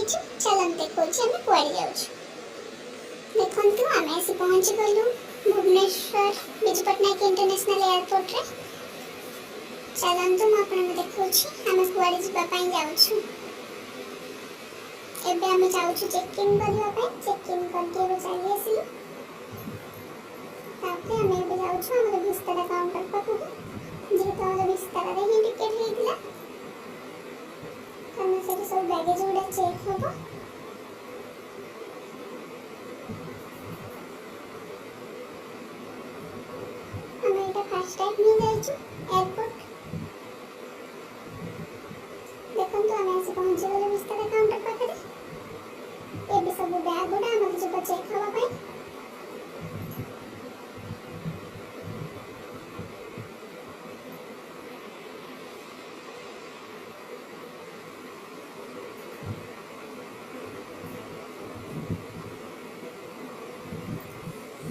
जाइए चलन देखो आम कुआड़े जाऊँ देखु आम आसी पहुँची गलु भुवनेश्वर विजु पट्टनायक इंटरनेशनल एयरपोर्ट रे चलतु मुझे देखा आम कुआड़े जावाई जाऊँ एबे आम जाऊँ चेक-इन करने चेक-इन करके चली आसिलु तापर आम एबे जाऊँ आम विस्तारा काउंटर पाखक जेहेतु आम विस्तार ही टिकेट होता कारण से सब बैगेज गुड़ा चेक हम फर्स्ट टाइम नहीं जाइछु एयरपोर्ट देखंतु आम आसी पहुँची गले विस्तारा काउंटर पाखरे एबे सब बैग गुड़ा आम जो चेक हवा पाई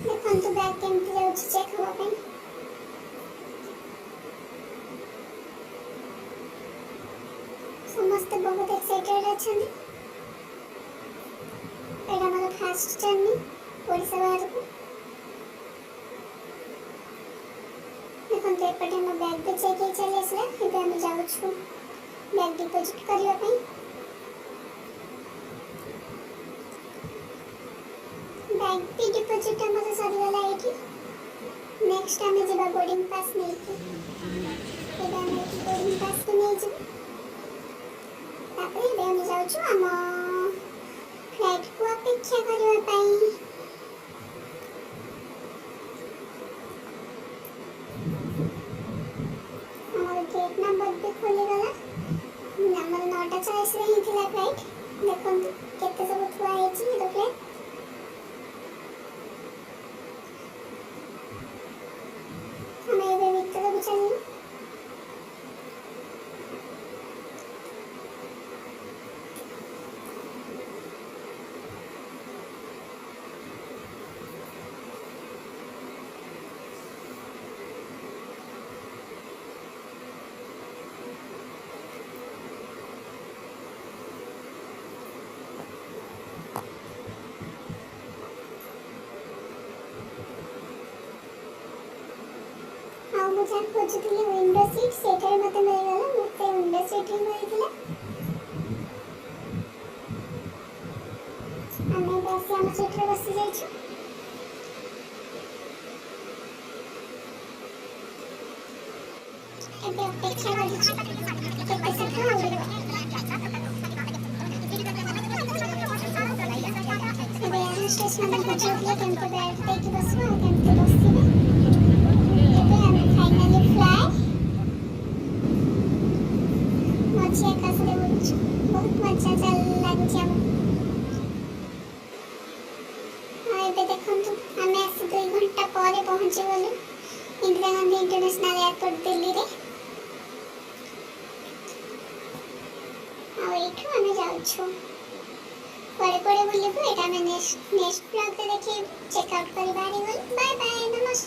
देखंतु बैग केमती जाउछि चेक हवा पाई समस्त बहुत एक्साइटेड अच्छा एटा मोर फास्ट जर्नी ओडिशा बाहर को देखो तो एपटे हम बैग भी चेक ही चले आसला एबे हम जाउछु बैग डिपॉजिट करबा पई बैग भी डिपॉजिट हमर सरी वाला एठी नेक्स्ट हम जेबा बोर्डिंग पास नहीं के एबे हम बोर्डिंग पास को नहीं जेबा तापर एबे हम जाउछु हम फ्लाइट को अपेक्षा करबा पई हमर गेट नंबर पे खोली गला नंबर 9:40 रे ही थिला फ्लाइट देखन केते सब थुआ हेची तो फ्लाइट हम एबे भीतर को चली मुझे खोजुली विंडो सीट सेटार मते मिलगला मते विंडो सीट ही मिलथिला आमे बस हम सीट रे बसी जाइछु एबे अपेक्षा करिछु के पैसा खाओ एबे स्टेशन में पहुंचलिए केमते बैठते कि बसवा केमते बसिबे फाइनली फ्लाई मच्छी आकाश रे उड़छ बहुत मजा चल लागुछ हम एबे देखंतु हमें आसी 2 घंटा परे पहुंची गलु इंदिरा गांधी इंटरनेशनल एयरपोर्ट दिल्ली रे आ एठू हमें जाउछु परे परे बुलिबो एटा हमें नेक्स्ट ब्लॉग रे देखि चेक आउट करी बारी गल बाय बाय नमस्कार।